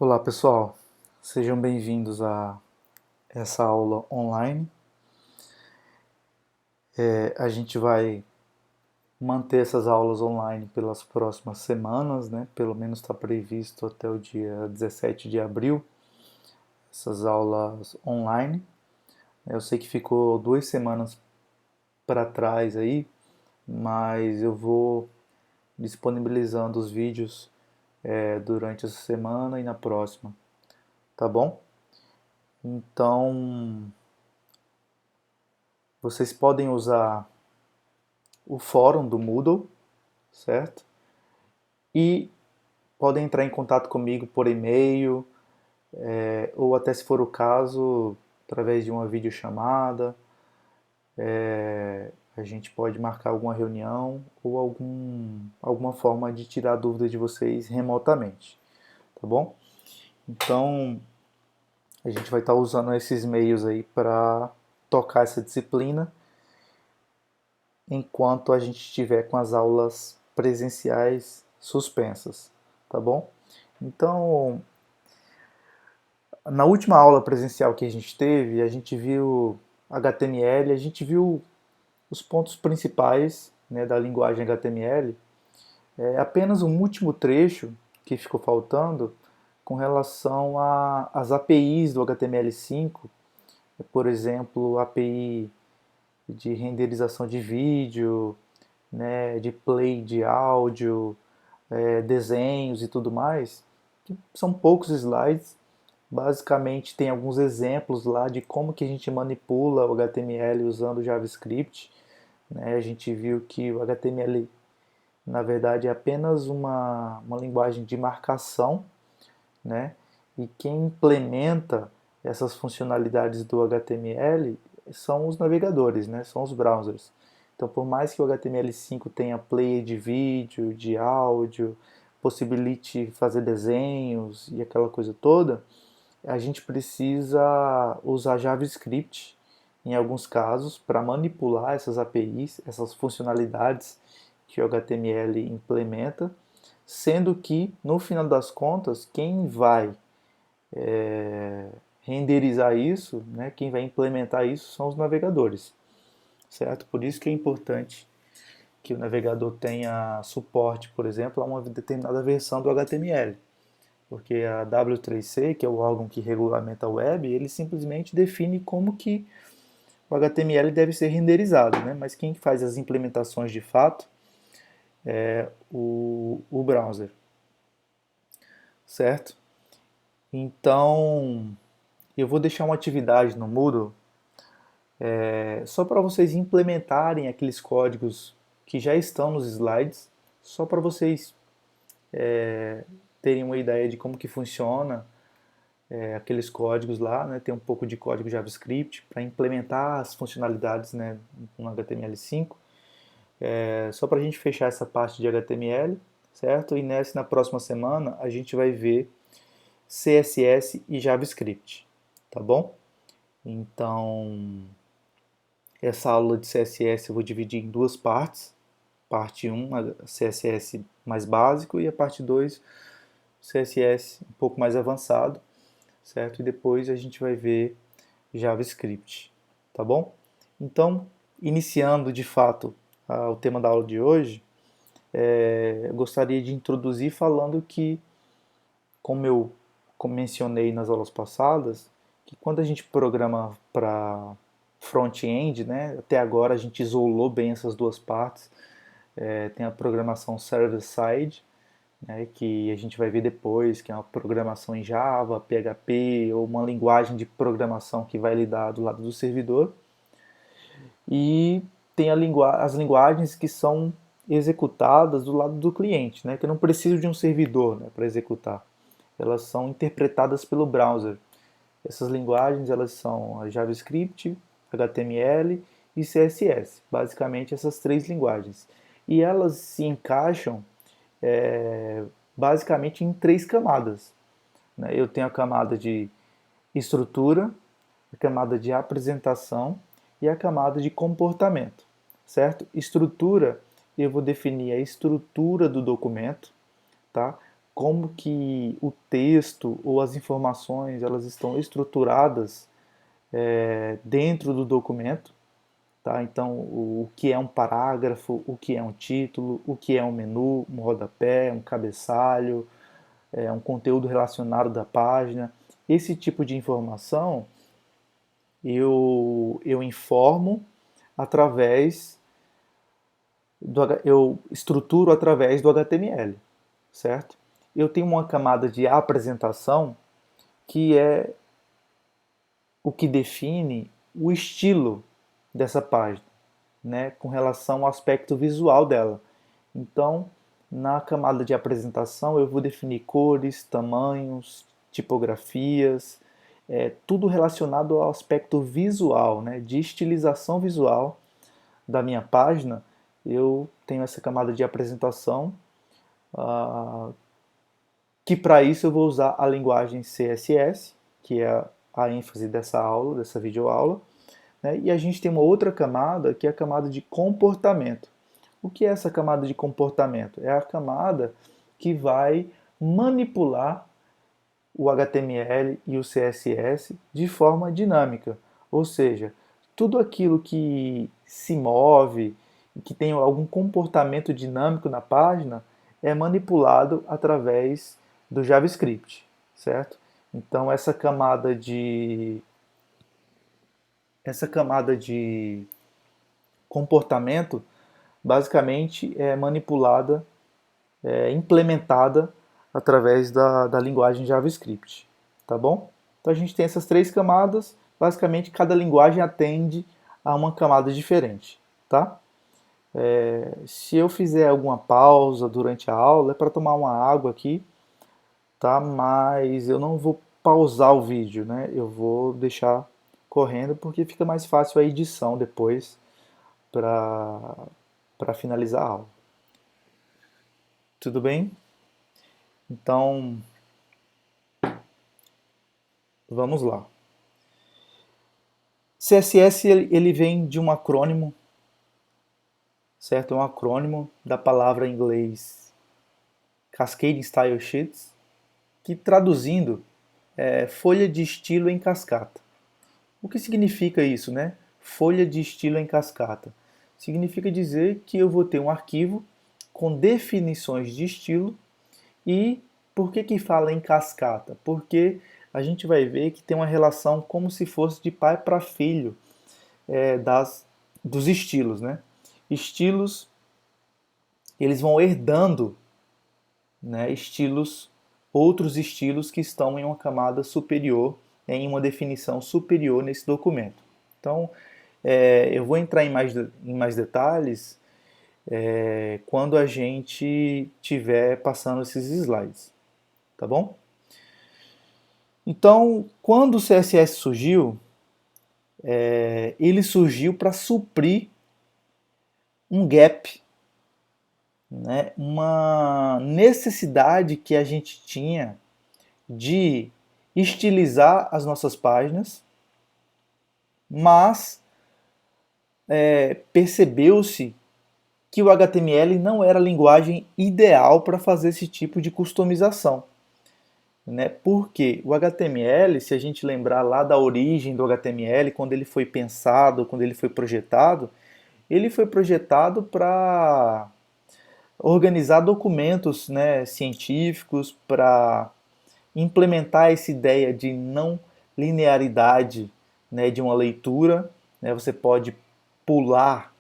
Olá pessoal, sejam bem-vindos a essa aula online. A gente vai manter essas aulas online pelas próximas semanas, né? Pelo menos está previsto até o dia 17 de abril, essas aulas online. Eu sei que ficou 2 semanas para trás aí, mas eu vou disponibilizando os vídeos durante essa semana e na próxima, tá bom? Então, vocês podem usar o fórum do Moodle, certo? E podem entrar em contato comigo por e-mail, ou até se for o caso, através de uma videochamada. A gente pode marcar alguma reunião ou alguma forma de tirar a dúvida de vocês remotamente, tá bom? Então, a gente vai estar usando esses meios aí para tocar essa disciplina enquanto a gente estiver com as aulas presenciais suspensas, tá bom? Então, na última aula presencial que a gente teve, a gente viu HTML, a gente viu os pontos principais, né, da linguagem HTML. É apenas um último trecho que ficou faltando com relação às APIs do HTML5, por exemplo, API de renderização de vídeo, né, de play de áudio, desenhos e tudo mais, que são poucos slides. Basicamente tem alguns exemplos lá de como que a gente manipula o HTML usando o JavaScript, né? A gente viu que o HTML, na verdade, é apenas uma linguagem de marcação, né? E quem implementa essas funcionalidades do HTML são os navegadores, né? São os browsers. Então, por mais que o HTML5 tenha play de vídeo, de áudio, possibilite fazer desenhos e aquela coisa toda, a gente precisa usar JavaScript em alguns casos para manipular essas APIs, essas funcionalidades que o HTML implementa, sendo que no final das contas quem vai renderizar isso, né, quem vai implementar isso são os navegadores, certo? Por isso que é importante que o navegador tenha suporte, por exemplo, a uma determinada versão do HTML. Porque a W3C, que é o órgão que regulamenta a web, ele simplesmente define como que o HTML deve ser renderizado, né? Mas quem faz as implementações de fato é o browser, certo? Então, eu vou deixar uma atividade no Moodle só para vocês implementarem aqueles códigos que já estão nos slides, só para vocês terem uma ideia de como que funciona aqueles códigos lá, né? Tem um pouco de código JavaScript para implementar as funcionalidades, né, no HTML5. Só para a gente fechar essa parte de HTML, certo? E na próxima semana a gente vai ver CSS e JavaScript, tá bom? Então, essa aula de CSS eu vou dividir em duas partes. Parte 1, CSS mais básico, e a parte 2, CSS um pouco mais avançado, certo? E depois a gente vai ver JavaScript, tá bom? Então, iniciando de fato o tema da aula de hoje, eu gostaria de introduzir falando que, como mencionei nas aulas passadas, que quando a gente programa para front-end, né, até agora a gente isolou bem essas duas partes. Tem a programação server-side, né, que a gente vai ver depois, que é uma programação em Java, PHP, ou uma linguagem de programação que vai lidar do lado do servidor. E tem as linguagens que são executadas do lado do cliente, né, que não precisam de um servidor, né, para executar. Elas são interpretadas pelo browser. Essas linguagens elas são a JavaScript, HTML e CSS, basicamente essas três linguagens. E elas se encaixam é, basicamente em três camadas, né? Eu tenho a camada de estrutura, a camada de apresentação e a camada de comportamento, certo? Estrutura, eu vou definir a estrutura do documento, tá? como que o texto ou as informações elas estão estruturadas dentro do documento, tá? Então, o que é um parágrafo, o que é um título, o que é um menu, um rodapé, um cabeçalho, um conteúdo relacionado da página. Esse tipo de informação eu informo através eu estruturo através do HTML, certo? Eu tenho uma camada de apresentação que é o que define o estilo dessa página, né, com relação ao aspecto visual dela. Então, na camada de apresentação, eu vou definir cores, tamanhos, tipografias, tudo relacionado ao aspecto visual, né, de estilização visual da minha página. Eu tenho essa camada de apresentação, que para isso eu vou usar a linguagem CSS, que é a ênfase dessa aula, dessa videoaula, né? E a gente tem uma outra camada, que é a camada de comportamento. O que é essa camada de comportamento? É a camada que vai manipular o HTML e o CSS de forma dinâmica. Ou seja, tudo aquilo que se move, que tem algum comportamento dinâmico na página, é manipulado através do JavaScript, certo? Então essa camada de comportamento basicamente é manipulada, implementada através da linguagem JavaScript, tá bom? Então a gente tem essas três camadas, basicamente cada linguagem atende a uma camada diferente, tá? Se eu fizer alguma pausa durante a aula, é para tomar uma água aqui, tá? Mas eu não vou pausar o vídeo, né? Eu vou deixar correndo porque fica mais fácil a edição depois para finalizar a aula. Tudo bem? Então, vamos lá. CSS ele vem de um acrônimo, certo? É um acrônimo da palavra em inglês Cascading Style Sheets, que traduzindo é folha de estilo em cascata. O que significa isso, né? Folha de estilo em cascata. Significa dizer que eu vou ter um arquivo com definições de estilo. E por que fala em cascata? Porque a gente vai ver que tem uma relação como se fosse de pai para filho dos estilos, né? Estilos, eles vão herdando, né, outros estilos que estão em uma camada superior, em uma definição superior nesse documento. Então, eu vou entrar em mais detalhes quando a gente tiver passando esses slides, tá bom? Então, quando o CSS surgiu, ele surgiu para suprir um gap, né? Uma necessidade que a gente tinha de estilizar as nossas páginas, mas percebeu-se que o HTML não era a linguagem ideal para fazer esse tipo de customização. Né? Porque o HTML, se a gente lembrar lá da origem do HTML, quando ele foi pensado, quando ele foi projetado para organizar documentos, né, científicos, para implementar essa ideia de não linearidade, né, de uma leitura. Né? Você pode pular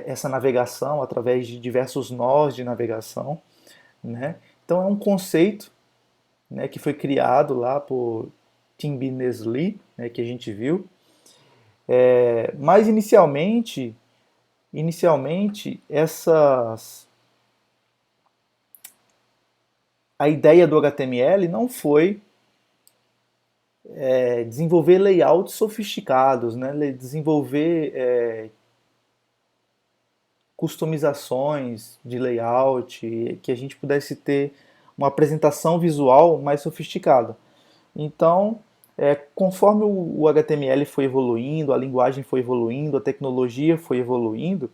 essa navegação através de diversos nós de navegação. Né? Então é um conceito, né, que foi criado lá por Tim Berners-Lee, né, que a gente viu. Mas inicialmente a ideia do HTML não foi desenvolver layouts sofisticados, né, desenvolver customizações de layout, que a gente pudesse ter uma apresentação visual mais sofisticada. Então, conforme o HTML foi evoluindo, a linguagem foi evoluindo, a tecnologia foi evoluindo,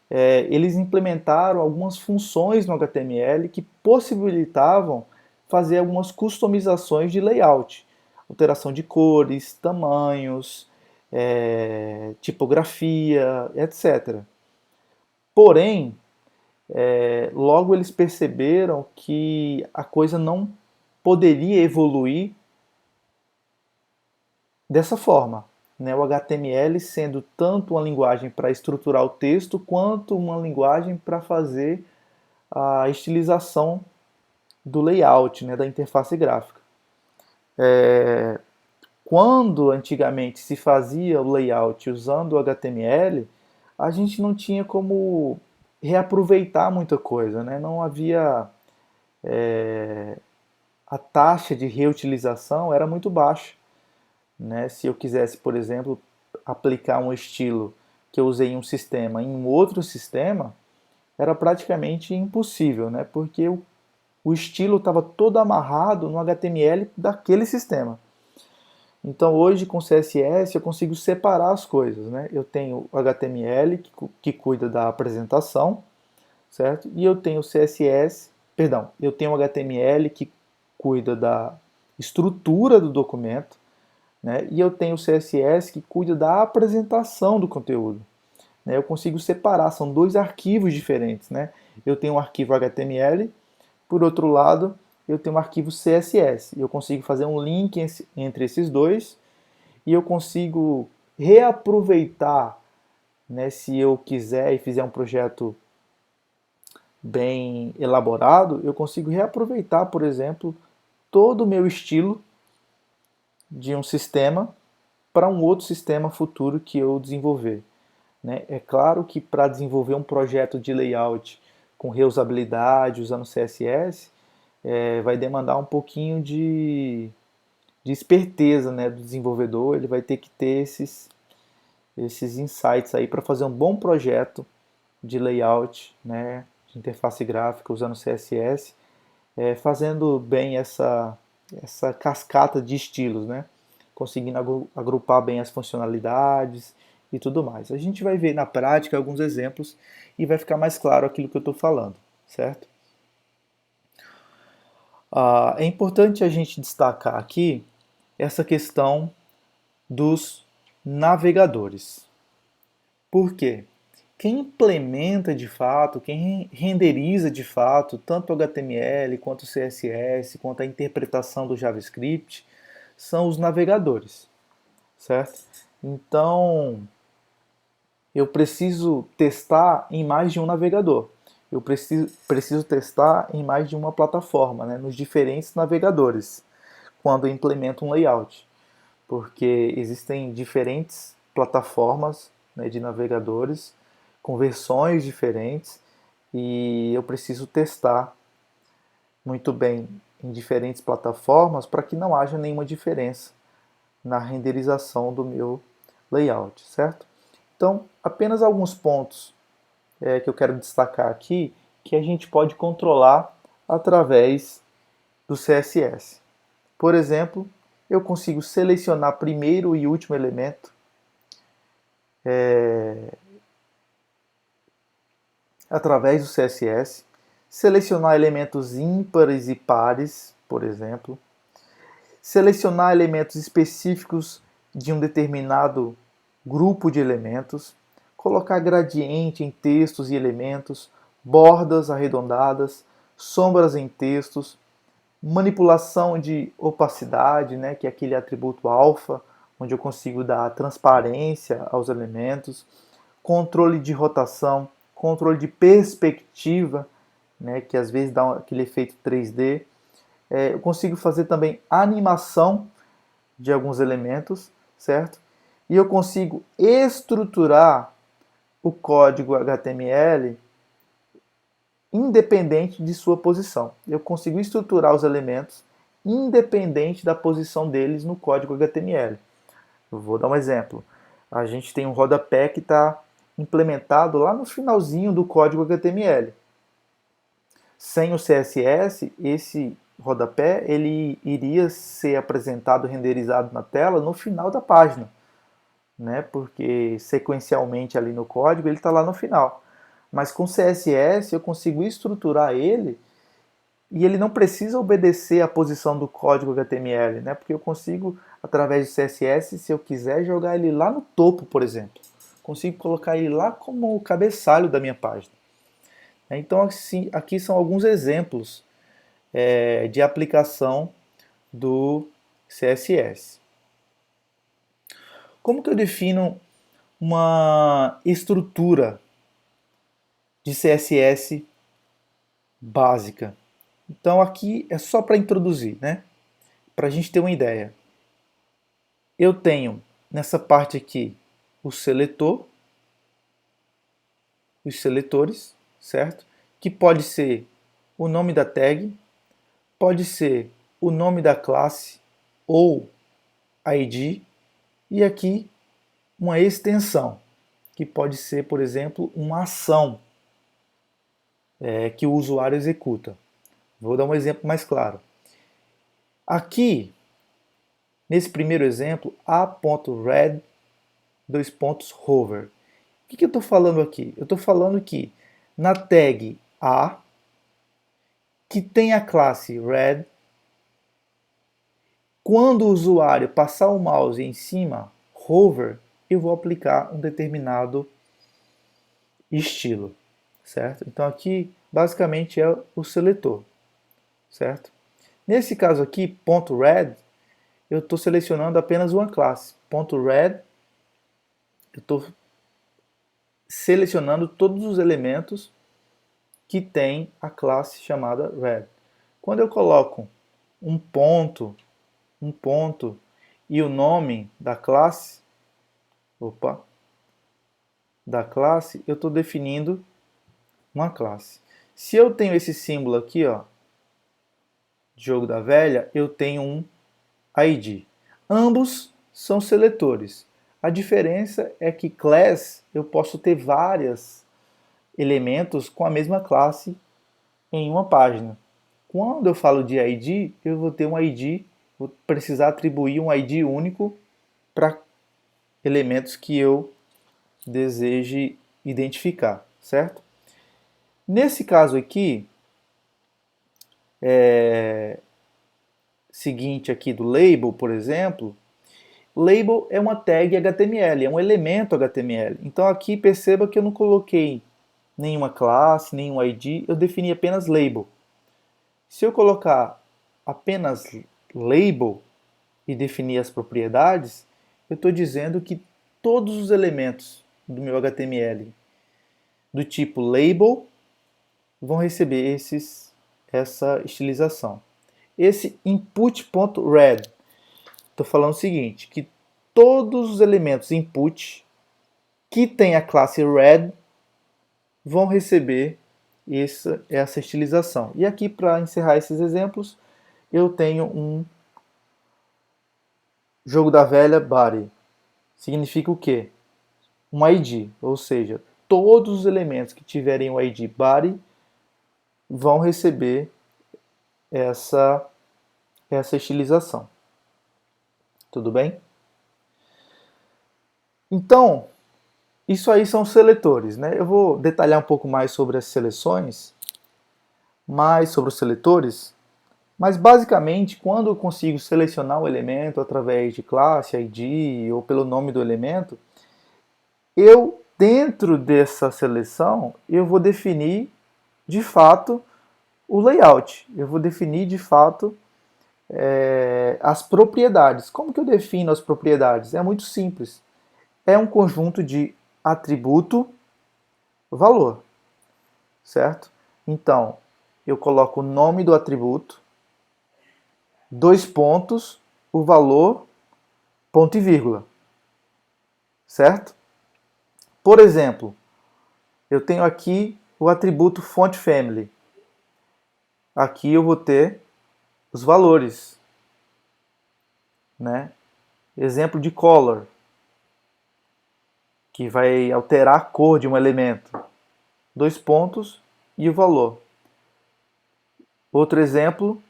eles implementaram algumas funções no HTML que possibilitavam fazer algumas customizações de layout, alteração de cores, tamanhos, tipografia, etc. Porém, logo eles perceberam que a coisa não poderia evoluir dessa forma, né? O HTML sendo tanto uma linguagem para estruturar o texto, quanto uma linguagem para fazer a estilização do layout, né, da interface gráfica. Quando antigamente se fazia o layout usando o HTML, a gente não tinha como reaproveitar muita coisa, né? Não havia a taxa de reutilização era muito baixa, né? Se eu quisesse, por exemplo, aplicar um estilo que eu usei em um sistema em um outro sistema, era praticamente impossível, né? Porque o estilo estava todo amarrado no HTML daquele sistema. Então hoje com CSS eu consigo separar as coisas, né? Eu tenho o HTML que cuida da apresentação, certo? E eu tenho o CSS, perdão, eu tenho o HTML que cuida da estrutura do documento, né? E eu tenho o CSS que cuida da apresentação do conteúdo, né? Eu consigo separar, são dois arquivos diferentes, né? Eu tenho um arquivo HTML, por outro lado, eu tenho um arquivo CSS. Eu consigo fazer um link entre esses dois e eu consigo reaproveitar, né, se eu quiser e fizer um projeto bem elaborado, eu consigo reaproveitar, por exemplo, todo o meu estilo de um sistema para um outro sistema futuro que eu desenvolver, né? É claro que para desenvolver um projeto de layout com reusabilidade, usando CSS, vai demandar um pouquinho de esperteza, né, do desenvolvedor. Ele vai ter que ter esses insights aí para fazer um bom projeto de layout, né, de interface gráfica usando CSS, fazendo bem essa cascata de estilos, né, conseguindo agrupar bem as funcionalidades e tudo mais. A gente vai ver na prática alguns exemplos e vai ficar mais claro aquilo que eu estou falando, certo? É importante a gente destacar aqui essa questão dos navegadores. Por quê? Quem implementa de fato, quem renderiza de fato, tanto o HTML quanto o CSS, quanto a interpretação do JavaScript, são os navegadores, certo? Então, eu preciso testar em mais de um navegador. Eu preciso testar em mais de uma plataforma, né, nos diferentes navegadores, quando eu implemento um layout. Porque existem diferentes plataformas, né, de navegadores com versões diferentes e eu preciso testar muito bem em diferentes plataformas para que não haja nenhuma diferença na renderização do meu layout, certo? Então, apenas alguns pontos que eu quero destacar aqui que a gente pode controlar através do CSS. Por exemplo, eu consigo selecionar primeiro e último elemento através do CSS, selecionar elementos ímpares e pares, por exemplo, selecionar elementos específicos de um determinado grupo de elementos, colocar gradiente em textos e elementos, bordas arredondadas, sombras em textos, manipulação de opacidade, né, que é aquele atributo alfa, onde eu consigo dar transparência aos elementos, controle de rotação, controle de perspectiva, né, que às vezes dá aquele efeito 3D. Eu consigo fazer também animação de alguns elementos, certo? E eu consigo estruturar o código HTML independente de sua posição. Eu consigo estruturar os elementos independente da posição deles no código HTML. Eu vou dar um exemplo. A gente tem um rodapé que está implementado lá no finalzinho do código HTML. Sem o CSS, esse rodapé ele iria ser apresentado, renderizado na tela no final da página, né? Porque sequencialmente ali no código ele está lá no final. Mas com CSS eu consigo estruturar ele e ele não precisa obedecer à posição do código HTML, né? Porque eu consigo, através do CSS, se eu quiser, jogar ele lá no topo, por exemplo. Consigo colocar ele lá como o cabeçalho da minha página. Então, assim, aqui são alguns exemplos de aplicação do CSS. Como que eu defino uma estrutura de CSS básica? Então aqui é só para introduzir, né? Para a gente ter uma ideia. Eu tenho nessa parte aqui o seletor, os seletores, certo? Que pode ser o nome da tag, pode ser o nome da classe ou ID, e aqui uma extensão, que pode ser, por exemplo, uma ação que o usuário executa. Vou dar um exemplo mais claro. Aqui, nesse primeiro exemplo, a.read, hover. O que eu estou falando aqui? Eu estou falando que na tag a, que tem a classe read, quando o usuário passar o mouse em cima, hover, eu vou aplicar um determinado estilo, certo? Então aqui basicamente é o seletor, certo? Nesse caso aqui, .read, eu estou selecionando apenas uma classe. .read, eu estou selecionando todos os elementos que tem a classe chamada read. Quando eu coloco um ponto e o nome da classe, eu estou definindo uma classe. Se eu tenho esse símbolo aqui, ó, jogo da velha, eu tenho um ID. Ambos são seletores. A diferença é que class eu posso ter vários elementos com a mesma classe em uma página. Quando eu falo de ID, eu vou ter um ID, vou precisar atribuir um ID único para elementos que eu deseje identificar, certo? Nesse caso aqui, seguinte aqui do label, por exemplo, label é uma tag HTML, é um elemento HTML. Então aqui perceba que eu não coloquei nenhuma classe, nenhum ID, eu defini apenas label. Se eu colocar apenas label e definir as propriedades, eu estou dizendo que todos os elementos do meu HTML do tipo label vão receber essa estilização. Esse input.read, estou falando o seguinte, que todos os elementos input que tem a classe read vão receber essa estilização. E aqui, para encerrar esses exemplos, eu tenho um jogo da velha body. Significa o quê? Um ID, ou seja, todos os elementos que tiverem o ID body vão receber essa estilização. Tudo bem? Então, isso aí são seletores, né? Eu vou detalhar um pouco mais sobre as seleções, mais sobre os seletores, mas basicamente, quando eu consigo selecionar um elemento através de classe, ID ou pelo nome do elemento, eu, dentro dessa seleção, eu vou definir de fato o layout. Eu vou definir de fato as propriedades. Como que eu defino as propriedades? É muito simples. É um conjunto de atributo, valor, certo? Então, eu coloco o nome do atributo, dois pontos, o valor, ponto e vírgula, certo? Por exemplo, eu tenho aqui o atributo font family. Aqui eu vou ter os valores, né? Exemplo de color, que vai alterar a cor de um elemento. Dois pontos e o valor. Outro exemplo,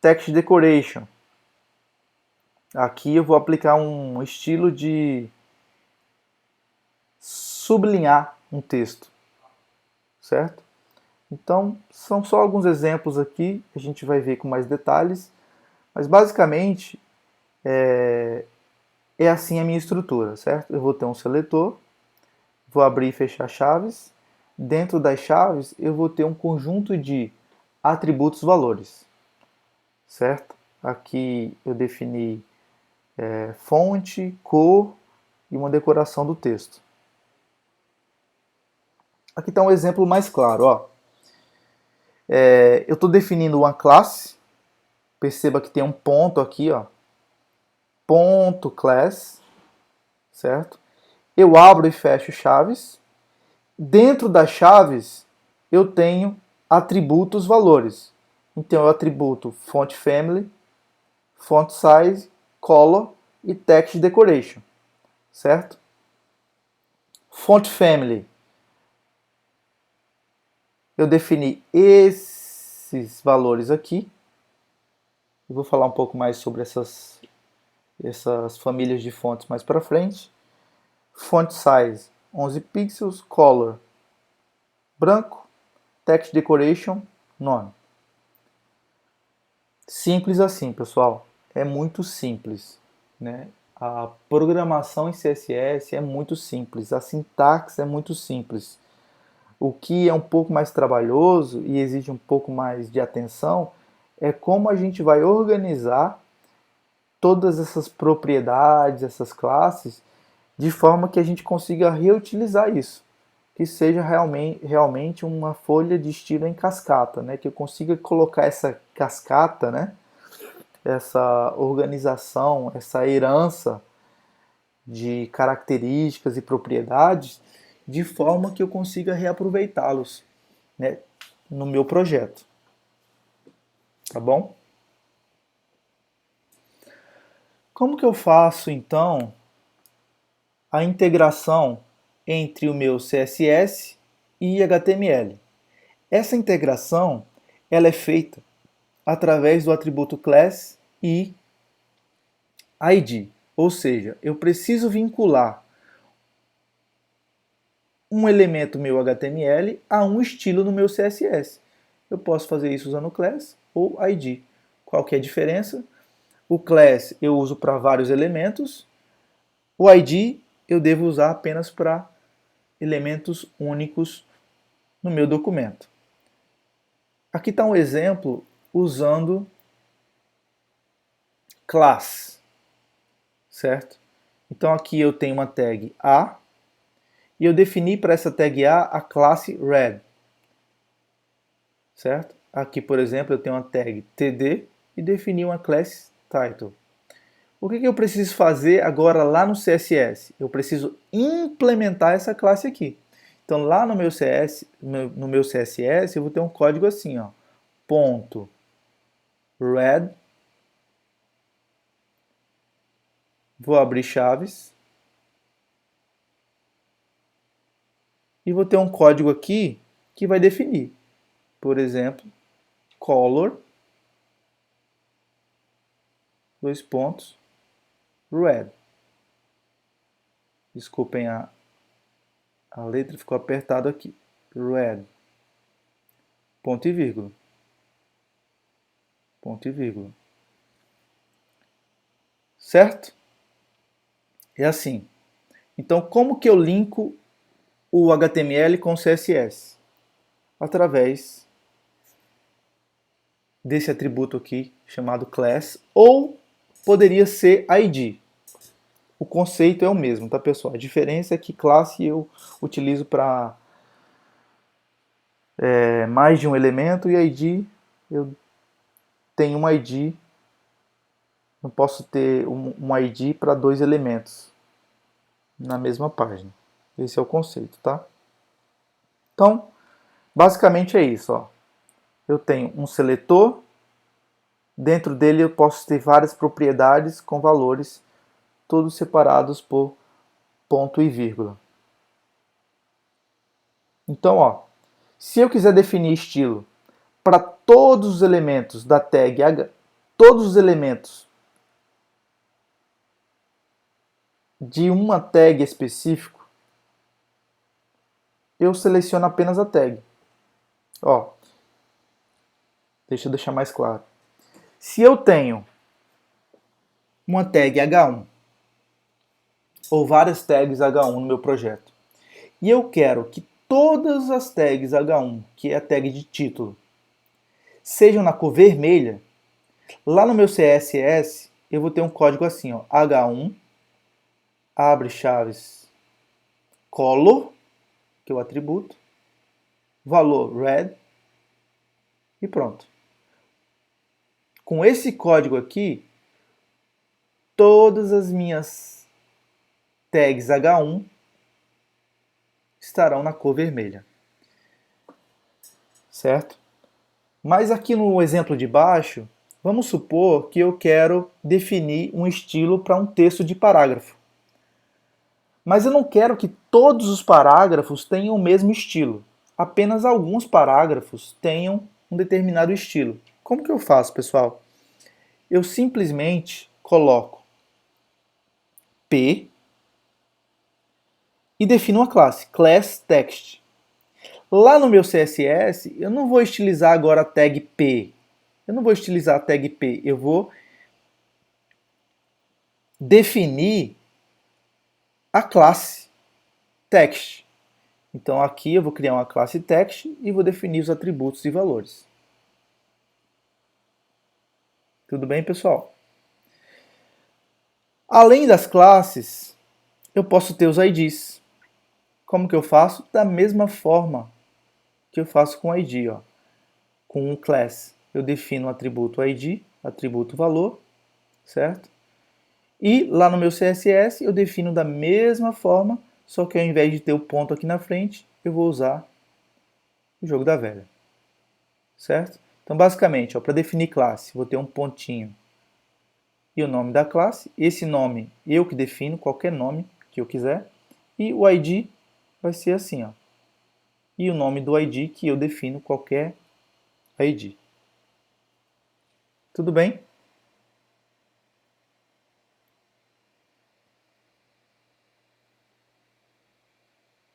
text decoration. Aqui eu vou aplicar um estilo de sublinhar um texto. certo? Então, são só alguns exemplos aqui, a gente vai ver com mais detalhes, mas basicamente é assim a minha estrutura, certo? Eu vou ter um seletor, vou abrir e fechar chaves. Dentro das chaves, eu vou ter um conjunto de atributos valores, certo? Aqui eu defini fonte, cor e uma decoração do texto. Aqui está um exemplo mais claro. Ó. Eu estou definindo uma classe, perceba que tem um ponto aqui, ó, ponto class, certo? Eu abro e fecho chaves. Dentro das chaves, eu tenho atributos valores. Então, eu atributo font family, font size, color e text decoration, certo? Font family, eu defini esses valores aqui. Eu vou falar um pouco mais sobre essas famílias de fontes mais para frente. Font size, 11 pixels, color, branco, text decoration, none. Simples assim, pessoal. É muito simples, né? A programação em CSS é muito simples, a sintaxe é muito simples. O que é um pouco mais trabalhoso e exige um pouco mais de atenção é como a gente vai organizar todas essas propriedades, essas classes, de forma que a gente consiga reutilizar isso, que seja realmente uma folha de estilo em cascata, né? Que eu consiga colocar essa cascata, né? Essa organização, essa herança de características e propriedades, de forma que eu consiga reaproveitá-los, né, no meu projeto. Tá bom? Como que eu faço então a integração entre o meu CSS e HTML? Essa integração ela é feita através do atributo class e ID, ou seja, eu preciso vincular um elemento meu HTML a um estilo no meu CSS. Eu posso fazer isso usando class ou ID. Qual que é a diferença? O class eu uso para vários elementos, o ID eu devo usar apenas para elementos únicos no meu documento. Aqui está um exemplo usando class, certo? Então aqui eu tenho uma tag A e eu defini para essa tag a classe red, certo? Aqui, por exemplo, eu tenho uma tag td e defini uma classe title. O que eu preciso fazer agora lá no CSS? Eu preciso implementar essa classe aqui. Então lá no meu CSS eu vou ter um código assim, ó, ponto red, vou abrir chaves e vou ter um código aqui que vai definir, por exemplo, color, dois pontos, red. Desculpem, a letra ficou apertada aqui. Red. Ponto e vírgula. Ponto e vírgula. Certo? É assim. Então, como que eu linko o HTML com o CSS? Através desse atributo aqui, chamado class, ou poderia ser ID. O conceito é o mesmo, tá, pessoal? A diferença é que classe eu utilizo para mais de um elemento e ID eu tenho um ID, não posso ter um ID para dois elementos na mesma página. Esse é o conceito, tá? Então, basicamente é isso, ó. Eu tenho um seletor, dentro dele eu posso ter várias propriedades com valores todos separados por ponto e vírgula. Então, ó, se eu quiser definir estilo para todos os elementos da tag H, todos os elementos de uma tag específico, eu seleciono apenas a tag. Ó, deixa eu deixar mais claro. Se eu tenho uma tag H1 ou várias tags H1 no meu projeto, e eu quero que todas as tags H1, que é a tag de título, sejam na cor vermelha, lá no meu CSS eu vou ter um código assim, ó, H1, abre chaves, color, que é o atributo, valor red, e pronto. Com esse código aqui, todas as minhas tags H1 estarão na cor vermelha. Certo? Mas aqui no exemplo de baixo, vamos supor que eu quero definir um estilo para um texto de parágrafo. Mas eu não quero que todos os parágrafos tenham o mesmo estilo. Apenas alguns parágrafos tenham um determinado estilo. Como que eu faço, pessoal? Eu simplesmente coloco P e defino uma classe, class text. Lá no meu CSS, eu não vou estilizar agora a tag P. Eu não vou estilizar a tag P. Eu vou definir a classe text. Então aqui eu vou criar uma classe text e vou definir os atributos e valores. Tudo bem, pessoal? Além das classes, eu posso ter os IDs. Como que eu faço? Da mesma forma que eu faço com o ID, ó. Com um class, eu defino o atributo ID, atributo valor, certo? E lá no meu CSS eu defino da mesma forma, só que ao invés de ter o ponto aqui na frente, eu vou usar o jogo da velha, certo? Então basicamente, para definir classe, vou ter um pontinho e o nome da classe. Esse nome eu que defino, qualquer nome que eu quiser. E o ID vai ser assim, ó. E o nome do ID que eu defino, qualquer ID. Tudo bem?